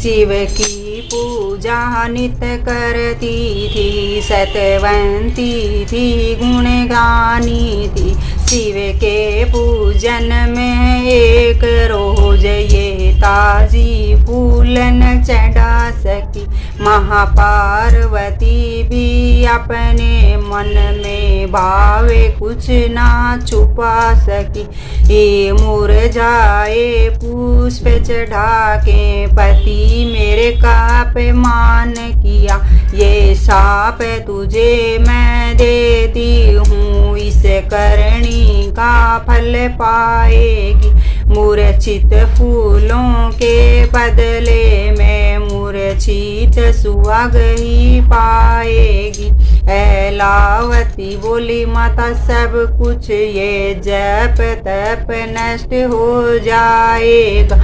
शिव की पूजा नित्य करती थी, सतवंती थी, गुण गानी थी। शिव के पूजन में एक रोज ये ताजी फूल न चढ़ा सकी। महापार्वती भी अपने मन में भावे कुछ ना छुपा सकी। ये मुरझाए पुष्प चढ़ा के पति मेरे का अपमान किया। ये शाप तुझे मैं देती हूँ, इस करनी का फल पाएगी। मूर्छित फूलों के बदले में मूर्छित सुहाग ही पाएगी। ऐलावती बोली माता सब कुछ ये जप तप नष्ट हो जाएगा।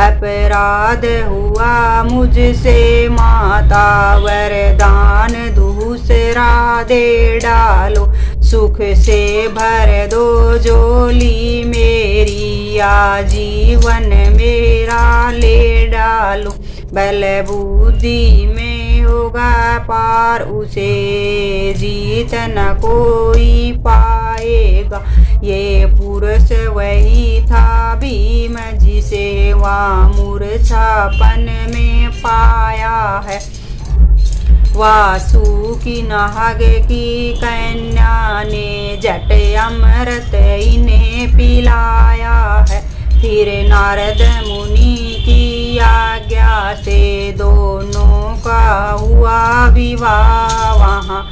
अपराध हुआ मुझसे माता, वरदान दूसरा दे डालो। सुख से भर दो झोली मेरी, आजीवन मेरा ले डालो। बल बुद्धि में होगा पार, उसे जीत न कोई पाएगा। ये पुरुष वही था भीम जिसे वहाँ मूर्छापन में पाया है। वासुकी नाग की कन्या ने जट अमृत इन्हें पिलाया है। फिर नारद मुनि की आज्ञा से दोनों का हुआ विवाह वहाँ।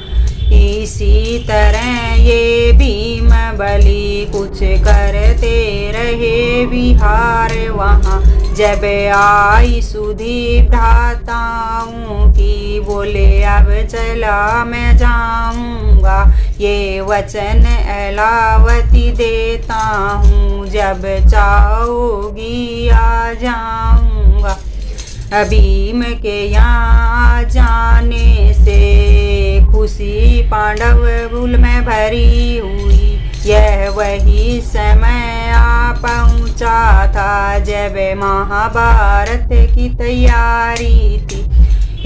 इसी तरह ये भीम बलि कुछ करते रहे विहार वहाँ। जब आई सुधी भ्राताओं की, बोले अब चला मैं जाऊंगा। ये वचन ऐलावती देता हूँ, जब चाहोगी आ जाऊंगा। भीम के यहाँ जाने से खुशी पांडव कुल में भरी हुई। यह वही समय आ पहुँचा था जब महाभारत की तैयारी थी।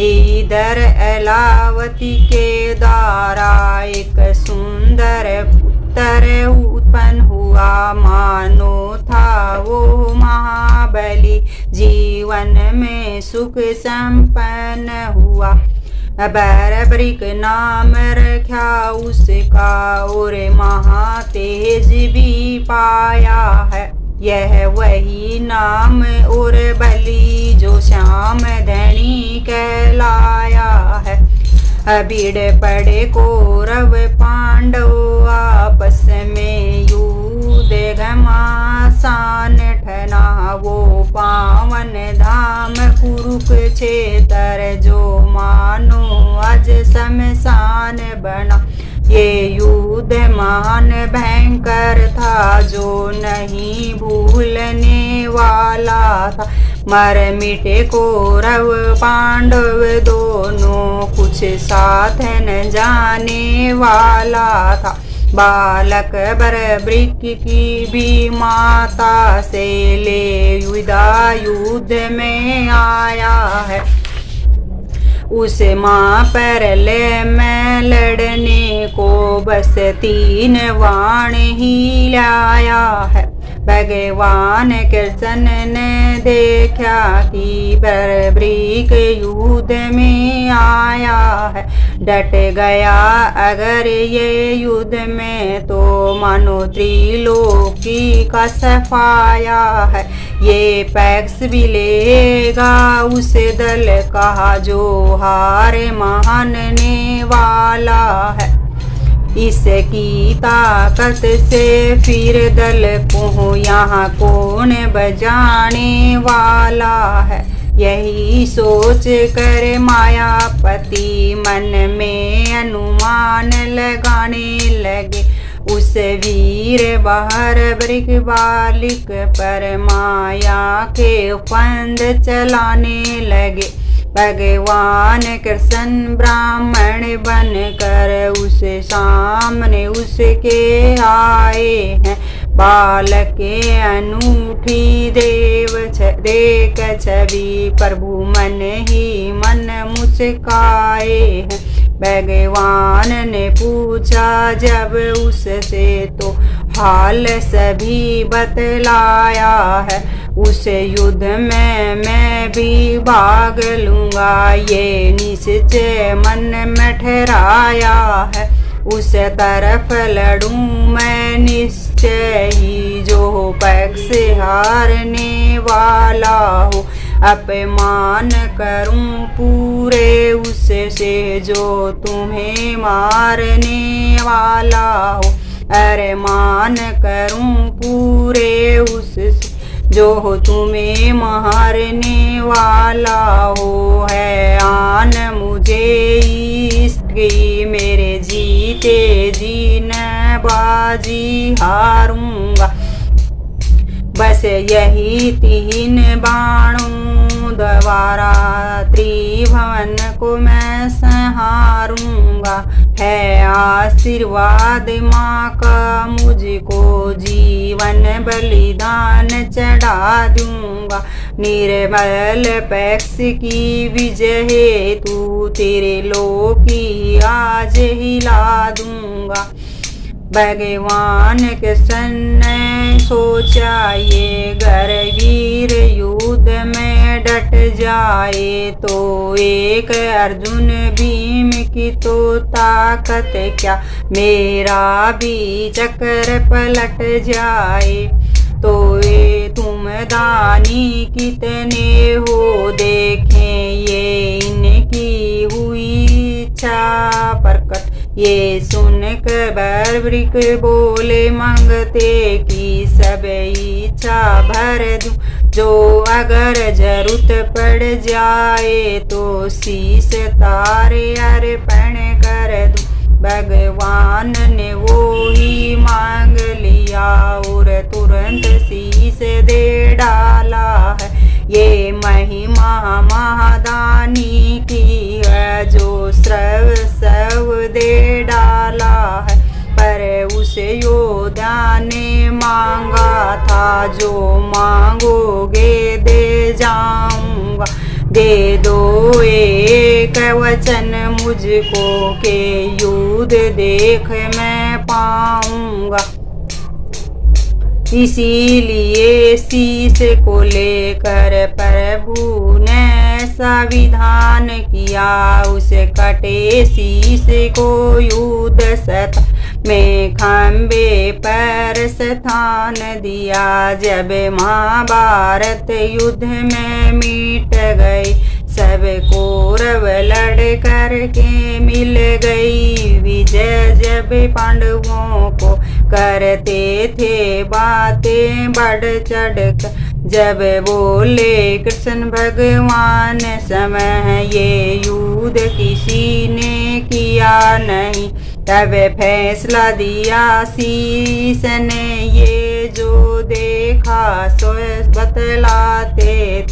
इधर ऐलावती के द्वारा एक सुंदर पुत्र उत्पन्न हुआ। मानो था वो महाबली, जीवन में सुख संपन्न हुआ। बरबरिक नाम रखा उसका, और महातेज भी पाया है। यह वही नाम और बलि जो श्याम धनी कहलाया है। भीड़ पड़े कौरव पांडव आपस में, युद्ध घमासान ठना। वो पावन धाम कुरुक्षेत्र जो मानो आज शमशान बना। ये युद्ध महान भयंकर था जो नहीं भूलने वाला था। मर मिटे कौरव पांडव दोनों, कुछ साथ न जाने वाला था। बालक बरबरिक की भी माता से ले विदा युद्ध में आया है। उस माँ पर ले मैं लड़ने को बस 3 वाण ही लाया है। भगवान कृष्ण ने देखा कि बरबरिक युद्ध में आया है। डट गया अगर ये युद्ध में तो मानो त्रिलोकी का सफाया है। ये पैक्स भी लेगा उस दल का जो हार मानने वाला है। इसकी ताकत से फिर दल को यहाँ कौन बजाने वाला है। यही सोच कर मायापति मन में अनुमान लगाने लगे। उस वीर बरबरिक बालिक पर माया के फंद चलाने लगे। भगवान कृष्ण ब्राह्मण बनकर उस सामने उसके आए हैं। बालक के अनूठी देव छ देख छवि प्रभु मन ही मन मुस्काए हैं। भगवान ने पूछा जब उससे तो हाल सभी बतलाया है। उस युद्ध में मैं भी भाग लूँगा ये निश्चय मन में ठहराया है। उस तरफ लड़ूं मैं निश्चय ही जो पक्ष हारने वाला हो। अपमान करूं पूरे उससे जो तुम्हें मारने वाला हो। अरमान करूं पूरे उससे जो तुम्हें मारने वाला हो। है आन मुझे इसकी मेरे जीते जी न बाजी हारूंगा। बस यही 3 बाणों द्वारा त्रिभुवन को मैं संहारूंगा। है आशीर्वाद माँ का मुझको जीवन बलिदान चढ़ा दूंगा। निर्मल पक्ष की विजय हेतु तेरे लोकी आज हिला दूंगा। भगवान कृष्ण ने सोचा ये गर वीर युद्ध में डट जाए तो एक अर्जुन भीम की तो ताकत क्या, मेरा भी चक्र पलट जाए। तो ये तुम दानी कितने हो देखें ये इनकी हुई इच्छा प्रकट। ये सुनकर बर्बरिक बोले मांगते कि सब इच्छा भर दूं। जो अगर जरूरत पड़ जाए तो शीश तारे अर्पण कर दूं। भगवान ने वो ही मांग लिया और तुरंत शीश दे डाला है। ये महिमा महादानी की है जो श्रव सब दे डाला है। पर उसे योद्धा ने मांगा था जो मांगोगे दे जाऊंगा। दे दो एक वचन मुझको के युद्ध देख मैं पाऊंगा। इसीलिए शीश को लेकर प्रभु ने ऐसा विधान किया। उसे कटे शीश को युद्ध सत में खंबे पर स्थान दिया। जब महाभारत युद्ध में मिट गई सब कौरव लड़ कर के मिल गई विजय। जब पांडवों को करते थे बातें बढ़ चढ़ कर, जब बोले कृष्ण भगवान समय ये युद्ध किसी ने किया नहीं। तब फैसला दिया शीश ने ये जो देखा सो बतलाते।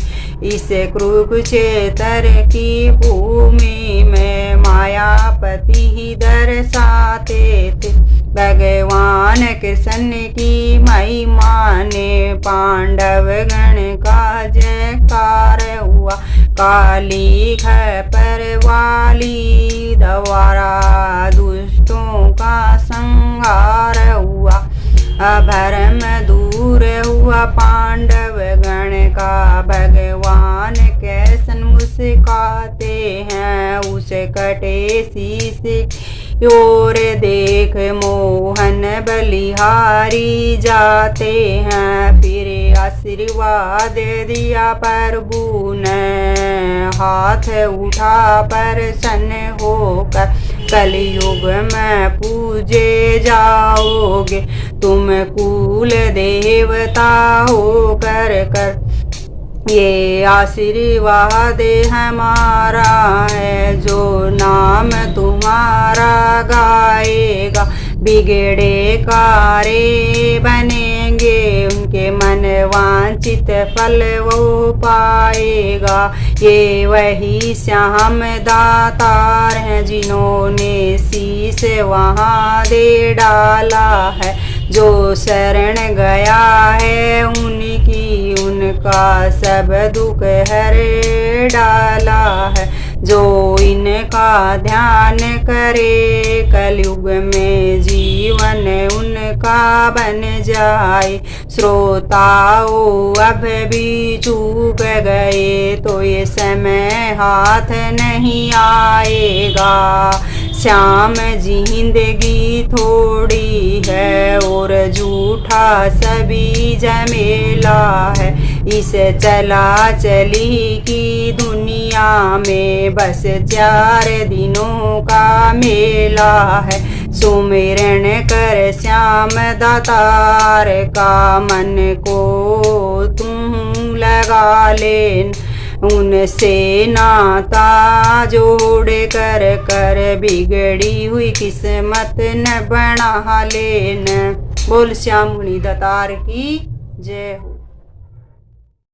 इस कुरुक्षेत्र की भूमि में मायापति ही दर्शाते थे। भगवान कृष्ण की महिमा ने पांडव गण का जयकार हुआ। काली खपर वाली द्वारा दुष्टों का संहार हुआ। अभरम दूर हुआ पांडव गण का। भगवान कृष्ण मुस्काते हैं उसे कटे शीश और देख मोहन बलिहारी जाते हैं। फिर आशीर्वाद दिया प्रभु ने हाथ उठा प्रसन्न होकर। कलयुग में पूजे जाओगे तुम कुल देवता होकर कर। ये आशीर्वाद हमारा है जो नाम तुम्हारा गाएगा। बिगड़े कारे बनेंगे उनके मन वांछित फल वो पाएगा। ये वही श्याम दातार हैं जिन्होंने शीश वहाँ दे डाला है। जो शरण गया है उनकी उनका का सब दुख हर डाला है। जो इनका ध्यान करे कलयुग में जीवन उनका बन जाए। श्रोताओं अब भी चूक गए तो ये समय हाथ नहीं आएगा। श्याम जिंदगी थोड़ी है और झूठा सभी जमेला है। इस चला चली की दुनिया में बस 4 दिनों का मेला है। सुमिरन कर श्याम दातार का मन को तू लगा ले। उनसे नाता जोड़ कर कर बिगड़ी हुई किस्मत न बना लेन। बोल श्याम मुनि दातार की जय हो।